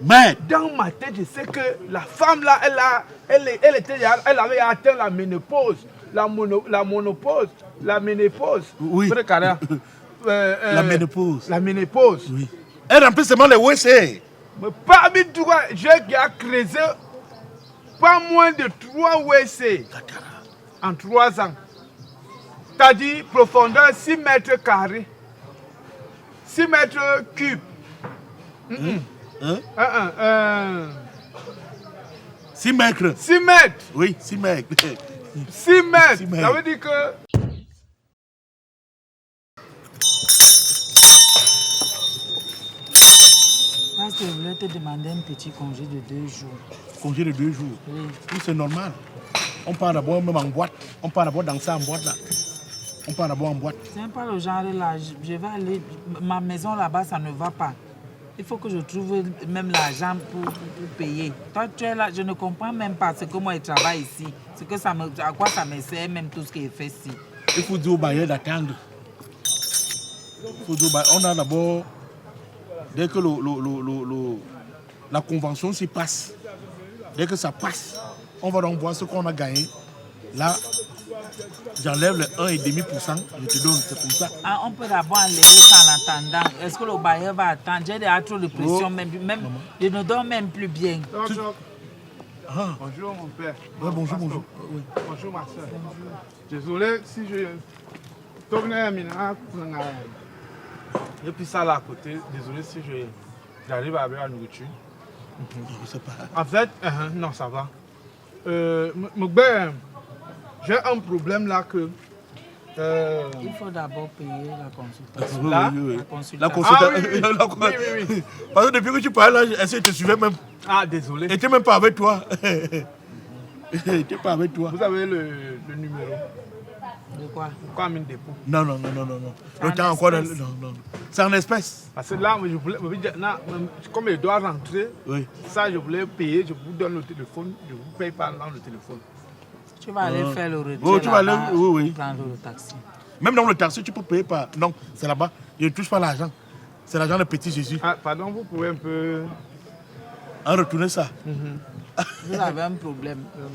Mais dans ma tête, je sais que la femme là, elle avait atteint la ménopause. La ménopause. oui. La ménopause. La ménopause. Oui. Elle remplit seulement les WC. Mais parmi tout, j'ai creusé pas moins de 3 WC en 3 ans. C'est-à-dire profondeur 6 mètres carrés, 6 mètres cubes. 6 mètres. 6 mètres. Oui, 6 mètres. 6 mètres. 6 mètres. Ça veut dire que... Parce que je voulais te demander un petit congé de 2 jours. Congé de 2 jours. Oui. Oui, c'est normal. On part d'abord même en boîte. On part d'abord danser en boîte là. On part d'abord en boîte. C'est pas le genre là. Je vais aller. Ma maison là-bas, ça ne va pas. Il faut que je trouve même l'argent pour payer. Toi, tu es là, je ne comprends même pas ce que moi je travaille ici. À quoi ça me sert même tout ce qui est fait ici. Il faut dire au bailleur d'attendre. Il faut dire au bailleur. On a d'abord, dès que la convention s'y passe, dès que ça passe, on va donc voir ce qu'on a gagné. Là, j'enlève le 1,5%, je te donne, c'est comme ça. Ah, on peut d'abord enlever ça en attendant. Est-ce que le bailleur va attendre? J'ai déjà trop de pression, même je ne dors même plus bien. Ah. Bonjour mon père. Ouais, bonjour, bonjour. Oui. Bonjour ma soeur. Désolé si je tourne et puis ça là à côté. Désolé si j'arrive avec la nourriture. Je sais pas. En fait, non, ça va. J'ai un problème là que... Il faut d'abord payer la consultation. Oui, Là, oui. La La consultation. consultation. Oui. Parce que depuis que tu parles là, je te suivais même. Ah, désolé. Elle n'était même pas avec toi. Elle n'était pas avec toi. Vous avez le numéro. De quoi? Pourquoi mine dépôt? Non. Le temps encore. Non. C'est en espèces. Parce que là, je voulais, comme je dois rentrer, Oui. ça je voulais payer, je vous donne le téléphone, je vous paye par dans le téléphone. Tu vas aller faire le retrait. Oh, tu vas aller, oui. Prendre le taxi. Même dans le taxi, tu peux payer par. Non, c'est là-bas. Je ne touche pas l'argent. C'est l'argent de petit Jésus. Ah, pardon, vous pouvez un peu... En retourner ça. Vous avez un problème. Non.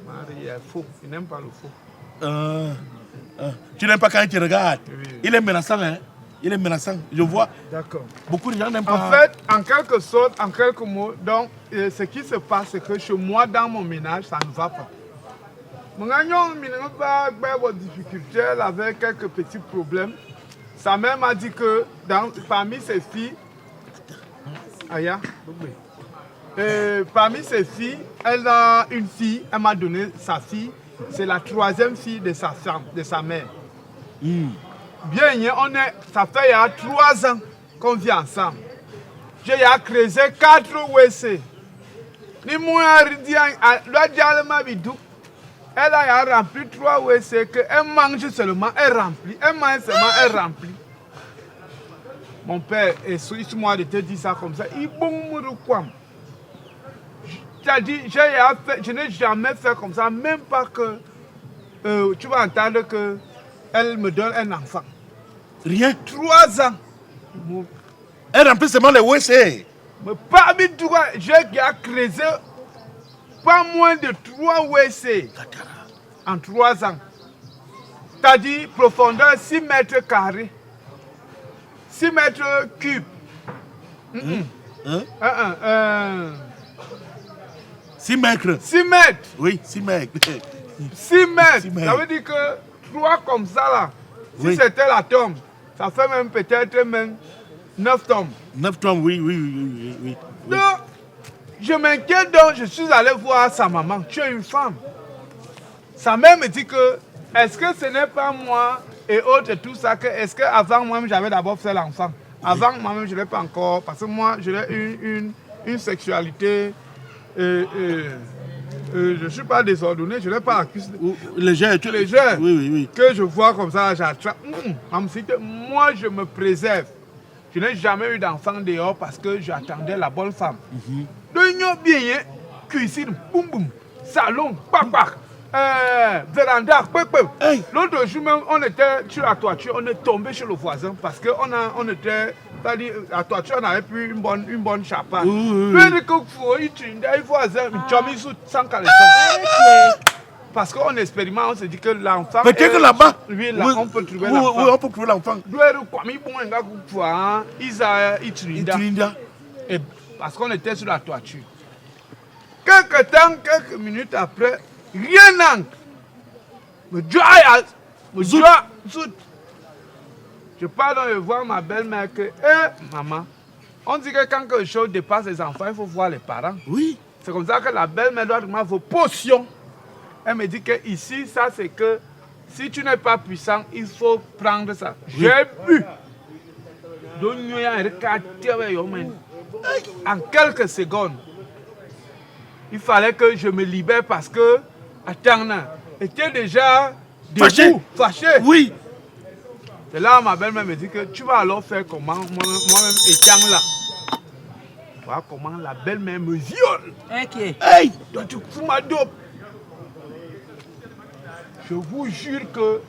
Marie est faux, il n'aime pas le faux. Tu n'aimes pas quand il te regarde. Oui. Il est menaçant, hein. Il est menaçant. Je vois. D'accord. Beaucoup de gens n'aiment pas. En fait, en quelque sorte, en quelques mots, donc, ce qui se passe, c'est que chez moi, dans mon ménage, ça ne va pas. Mon gagnant, il n'a pas de difficultés, elle avait quelques petits problèmes. Sa mère m'a dit que parmi ses filles, parmi ses filles, elle a une fille, elle m'a donné sa fille, c'est la 3e fille de sa femme, de sa mère. Bien, ça fait il y a 3 ans qu'on vit ensemble. J'ai creusé 4 WC. Elle a rempli 3 WC que elle mange seulement, elle remplit. Elle mange seulement, elle remplit. Mon père, excuse-moi de te dire ça comme ça, il bon me quoi. C'est-à-dire, je n'ai jamais fait comme ça, même pas que tu vas entendre que elle me donne un enfant. Rien. 3 ans. Elle remplit seulement les WC. Mais parmi tout, j'ai creusé pas moins de 3 WC en 3 ans. C'est-à-dire profondeur 6 mètres carrés, 6 mètres cubes. 6 mètres. 6 mètres. Oui, 6 mètres. 6 mètres. 6 mètres. Ça veut dire que 3 comme ça là, si Oui. c'était la tombe, ça fait même peut-être même 9 tombes. 9 tombes, oui. Donc, je m'inquiète donc, je suis allé voir sa maman. Tu es une femme. Sa mère me dit que, est-ce que ce n'est pas moi et autres et tout ça, que est-ce qu'avant moi-même j'avais d'abord fait l'enfant. Avant moi-même je ne l'ai pas encore, parce que moi j'ai une sexualité, je ne suis pas désordonné, je n'ai pas accusé. Légère. Légère. Oui. Que je vois comme ça, j'attrape. Moi je me préserve. Je n'ai jamais eu d'enfant dehors parce que j'attendais la bonne femme. Donc, bien, cuisine, boum boum, salon, pac, véranda, Hey. L'autre jour même, on était sur la toiture, on est tombé chez le voisin parce qu'on était C'est-à-dire, la toiture n'avait plus une bonne chapelle. Oui, oui, Lui, oui. il faut il faut une chemise sans caleçon. Parce qu'on expérimente, on se dit que l'enfant. Peut-être que là-bas, Oui, là, oui, on peut trouver oui, l'enfant. oui, on peut trouver l'enfant. Et parce qu'on était sur la toiture. Quelques minutes après, rien n'entre. Je pars donc voir ma belle-mère que, maman, on dit que quand quelque chose dépasse les enfants, il faut voir les parents. Oui. C'est comme ça que la belle-mère doit demander vos potions. Elle me dit que ici, ça c'est que si tu n'es pas puissant, il faut prendre ça. Oui. J'ai bu. En quelques secondes, il fallait que je me libère parce que, attends, était déjà debout, fâché. Oui. Et là, ma belle-mère me dit que tu vas alors faire comment, moi-même étant là. Voilà comment la belle-mère me viole. Ok. Hey. Donc tu fous ma dope. Je vous jure que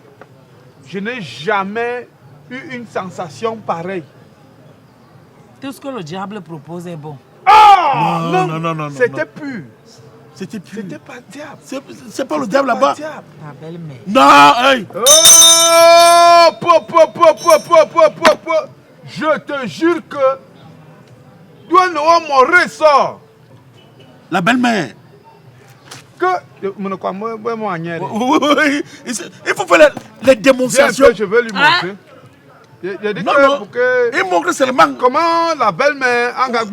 je n'ai jamais eu une sensation pareille. Tout ce que le diable propose est bon. Ah Non. C'était pur. C'était plus. C'était pas diable. C'est pas le diable là-bas. Ta belle-mère. Non, hey. Oh, je te jure que toi, mon ressort. La belle-mère. Que moi, Oui. Il faut faire les démonstrations. je veux lui montrer. Je dis Non, que non. pour que. Il montre seulement. Comment la belle-mère a gagné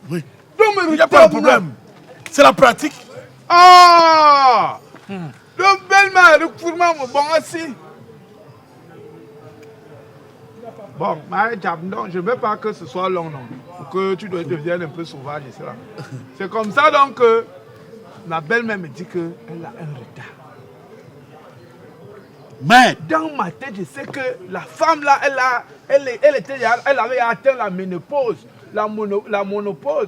Oui. Il n'y a pas de problème. C'est la pratique. Ah! Le belle-mère, pour moi, bon aussi. Bon, donc, je ne veux pas que ce soit long, non. Pour que tu deviennes un peu sauvage et cela. C'est comme ça donc que la belle-mère me dit qu'elle a un retard. Mais Dans ma tête, je sais que la femme là, elle avait atteint la ménopause. La ménopause.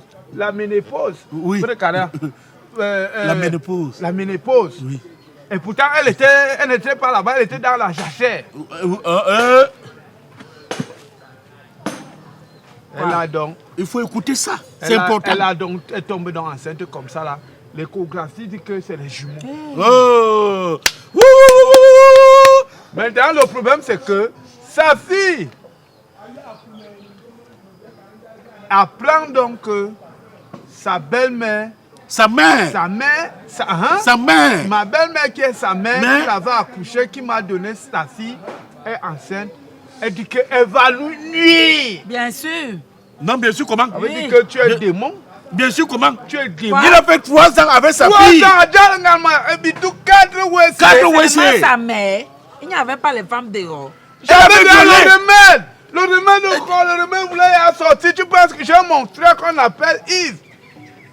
Oui. La ménopause. La ménopause. Oui. Et pourtant, elle n'était pas là-bas, elle était dans la jachère. Elle a donc. Il faut écouter ça. C'est important. Elle a donc est tombée dans enceinte comme ça là. L'échographie dit que c'est les jumeaux. Oh. Maintenant, le problème c'est que sa fille apprend donc que sa belle-mère, Sa mère. Sa mère. ma belle-mère qui est sa mère, Mais- qui l'avait accouchée, qui m'a donné sa fille, est enceinte. Elle dit qu'elle va nous nuire. Bien sûr. Non, bien sûr, comment? Elle veut dire que tu es démon. Bien sûr, comment? Tu es démon. Il a fait 3 ans avec sa fille. 4 ouais, Quatre Seulement ouais, c'est- sa mère. Il n'y avait pas les femmes dehors. J'avais Elle bien avait le violé. remède. Le remède voulait sortir. Tu penses que j'ai mon frère qu'on appelle Yves.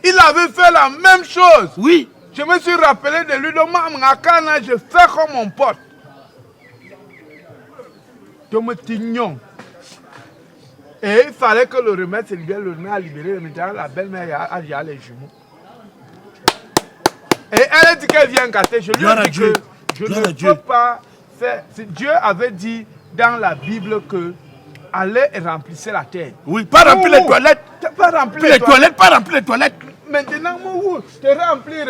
Il avait fait la même chose. Oui. Je me suis rappelé de lui. Donc, je fais comme mon pote. Je me tignon. Et il fallait que le remède se libère. Le remède a libéré. Maintenant, la belle-mère a les jumeaux. Et elle a dit qu'elle vient gâter. Je lui Gloire à ai dit Dieu. que je Gloire à ne Dieu. peux pas faire. Dieu avait dit dans la Bible que allez et remplissez la terre. Oui, pas remplir les toilettes. Pas remplir Les toilettes, pas remplir les toilettes. Maintenant, moi, te remplir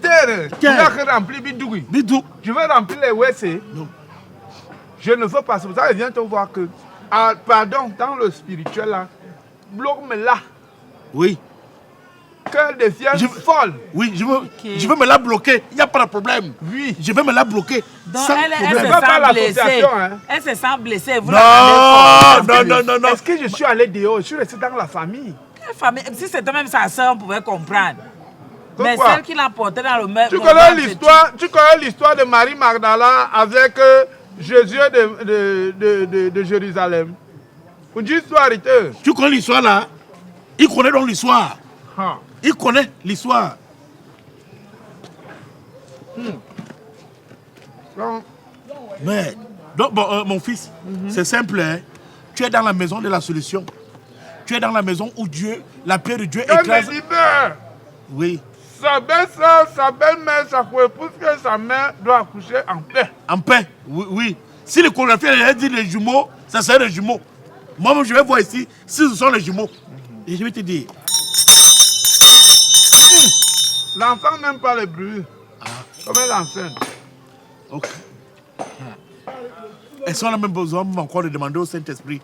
terre. Tu Terre. vas que remplir bidoui. Bidou. Je vais remplir les WC. Non. Je ne veux pas. C'est pour ça que je viens te voir que. Ah, pardon, dans le spirituel là, bloque-moi là. Oui. Qu'elle devienne Je- folle. Oui, je veux me la bloquer. Il n'y a pas de problème. Oui. Je vais me la bloquer. Donc sans elle problème. se Pas par sent blessée. l'association, hein. Elle se sent blessée. Vous la rendez Non. Est-ce que je suis allé dehors? Je suis resté dans la famille. forte. Famille, si c'était même sa soeur, on pouvait comprendre. Mais Pourquoi? celle qui l'a portée dans le même. Tu connais l'histoire de Marie Magdala avec Jésus de Jérusalem. Une histoire. Tu connais l'histoire là? Il connaît donc l'histoire. Ah. Il connaît l'histoire. Donc, Mais, donc, bon, mon fils, c'est simple. Hein? Tu es dans la maison de la solution. Tu es dans la maison où Dieu, la paix de Dieu elle écrase. me libère. Oui, Sa belle-sœur, sa belle-mère, sa coépouse, que sa mère doit accoucher en paix. en paix. Oui. Si l'échographie elle dit les jumeaux, ça serait les jumeaux. Moi, je vais voir ici si ce sont les jumeaux. Et je vais te dire. L'enfant n'aime pas le bruit. Comme l'enceinte. Ok. Est-ce qu'on a même besoin encore de demander au Saint-Esprit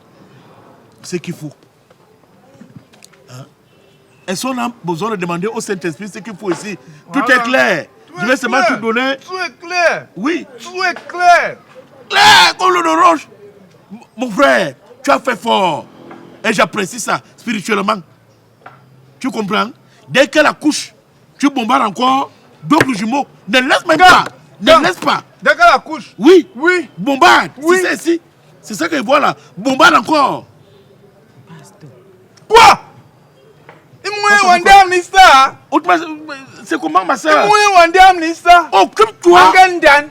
ce qu'il faut? Est-ce qu'on a besoin de demander au Saint-Esprit ce qu'il faut ici? Tout Voilà. est clair. Tout Je est vais seulement clair. te donner. Tout est clair. Oui. Tout est clair. Clair comme l'eau de roche. Mon frère, tu as fait fort. Et j'apprécie ça spirituellement. Tu comprends? Dès qu'elle accouche, tu bombardes encore d'autres jumeaux. Ne laisse même pas. Ne laisse pas. Dès qu'elle accouche. Oui. Oui. Bombarde. Oui. C'est ça ici. C'est ça que je vois là. Bombarde encore. Quoi? Il m'a dit amnista. C'est comment ma Il soeur? m'a dit amnista. Occupe-toi. Angandan.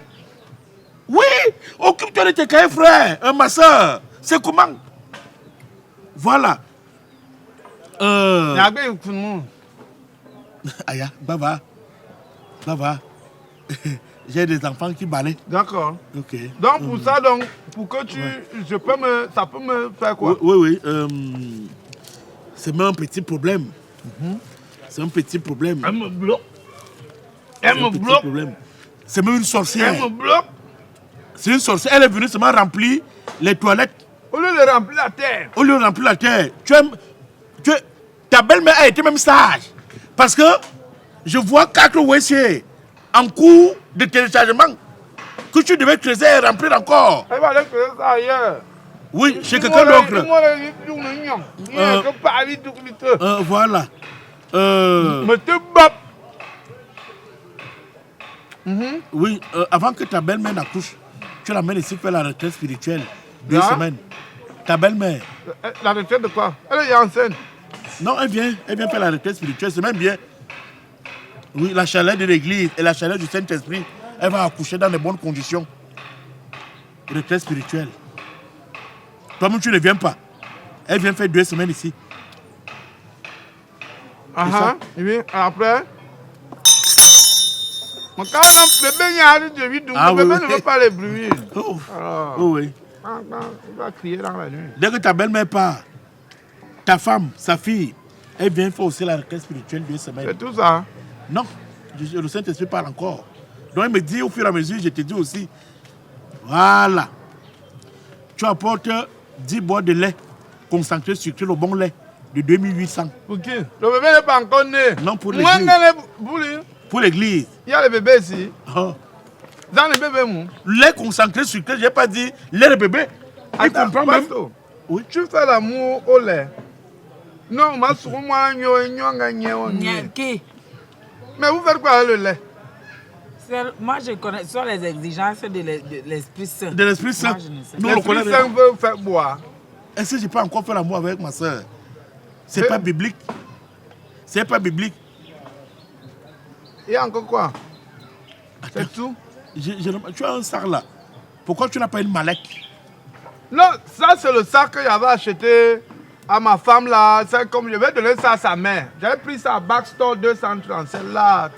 Oui. Occupe-toi de tes cahiers frères. Ma soeur. C'est comment? Voilà. Aya, baba. Baba. J'ai des enfants qui balaient. D'accord. Ok. Donc pour ça, donc, pour que tu, ça peut me faire quoi? Oui. C'est même un petit problème. C'est un petit problème. Elle me bloque. C'est un petit problème. C'est même une sorcière. Elle me bloque. C'est une sorcière. Elle est venue seulement remplir les toilettes. Au lieu de remplir la terre. Au lieu de remplir la terre. Ta belle-mère a été même sage. Parce que je vois 4 WC en cours de téléchargement que tu devais creuser et remplir encore. Elle va aller faire ça ailleurs. Oui, chez quelqu'un d'autre. Voilà. Mais te bats. Oui, avant que ta belle-mère n'accouche, tu l'amènes ici faire la retraite spirituelle. 2 Hein? semaines. Ta belle-mère. La retraite de quoi? Elle est enceinte. Non, elle vient faire la retraite spirituelle. C'est même bien. Oui, la chaleur de l'église et la chaleur du Saint-Esprit, elle va accoucher dans de bonnes conditions. Retraite spirituelle. Toi-même, tu ne viens pas. Elle vient faire 2 semaines ici. Oui, après. Quand le bébé y a de vie, Ah, le bébé oui, ne oui. veut pas les bruits. Oh, Alors, oh oui. il va crier dans la nuit. Dès que ta belle-mère part, ta femme, sa fille, elle vient faire aussi la retraite spirituelle 2 semaines. C'est tout ça. Non, le Saint-Esprit parle encore. Donc il me dit au fur et à mesure, je te dis aussi, voilà. Tu apportes 10 boîtes de lait concentré sucré, le bon lait, de 2800. Pour qui? Le bébé n'est pas encore né. Non, pour Moi, l'église. Pour l'église. il y a le bébé ici. Oh. Dans le bébé, moi. Lait concentré sucré, je n'ai pas dit lait de bébé. Il Attends, comprend même. Pasto, Oui. tu fais l'amour au lait. Non, moi, mais vous faites quoi avec le lait? Moi, je connais sur les exigences de l'Esprit Saint. De l'Esprit Saint. Moi, je ne sais Nous, on le L'Esprit connaît. Saint veut faire boire. Est-ce que je peux encore faire l'amour avec ma soeur? C'est pas biblique. C'est pas biblique. Il y a encore quoi? C'est tout? Tu as un sac là. Pourquoi tu n'as pas une mallette? Non, ça c'est le sac que j'avais acheté à ma femme là. C'est comme je vais donner ça à sa mère. J'avais pris ça à Backstore 237 là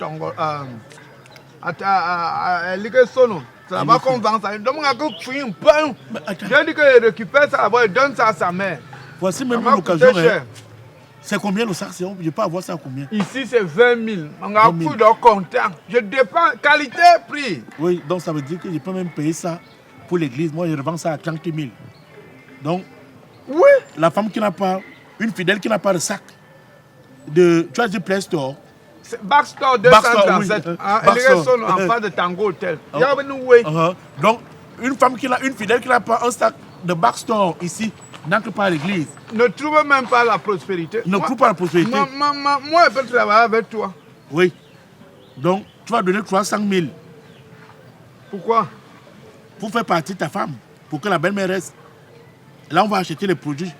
à Ligue-Sono. C'est là-bas qu'on vend ça. Donc on a fait un pain. J'ai dit qu'il récupère ça là-bas et donne ça à sa mère. Voici Ça même m'a une occasion. coûté cher. C'est combien le sac? Je peux avoir ça à combien? Ici c'est 20 000. On a 20 000. pris leur content. Je dépends qualité prix. Oui, donc ça veut dire que je peux même payer ça pour l'église. Moi, je revends ça à 30 000. Donc, Oui. la femme qui n'a pas, une fidèle qui n'a pas de sac, tu as dit Play Store. C'est Backstore Backstore, 237. oui. Ligue-Sono en face de Tango Hotel. Il y a une way. Donc, une femme une fidèle qui n'a pas un sac de Backstore ici, n'entre pas à l'église. Ne trouve même pas la prospérité. Ne trouve pas la prospérité. Moi, je peux travailler avec toi. Oui. Donc, tu vas donner 300 000 Pourquoi? pour faire partie de ta femme, pour que la belle-mère reste. Là, on va acheter les produits.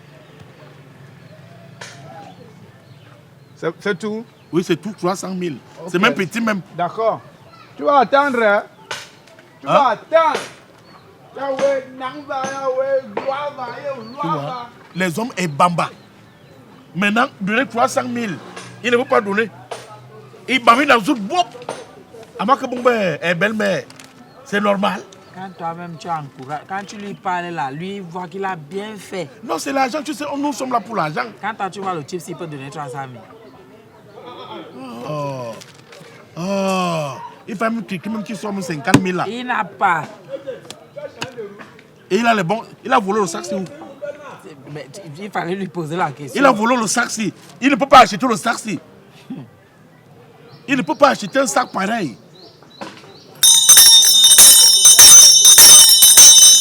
C'est tout? Oui, c'est tout, 300 000. Ok. C'est même petit, même. D'accord. Tu vas attendre, hein? Tu vas attendre. Yahweh, Nangba, Yahweh, Gloire, Tu vois, les hommes est bamba. Maintenant, donner 300 000, il ne veut pas donner. Il m'a mis dans une boîte. Avant que bon est belle-mère, c'est normal. Quand toi-même tu encourages, quand tu lui parles là, lui il voit qu'il a bien fait. Non, c'est l'argent, tu sais, nous sommes là pour l'argent. Quand toi tu vois le type, il peut donner 300 000. Oh. Oh. Il faut même qu'il soit 50 000 là. Il n'a pas. Et il a les bons. Il a volé le sac, c'est où? Mais il fallait lui poser la question. Il a volé le sac-ci. Il ne peut pas acheter le sac-ci. Il ne peut pas acheter un sac pareil.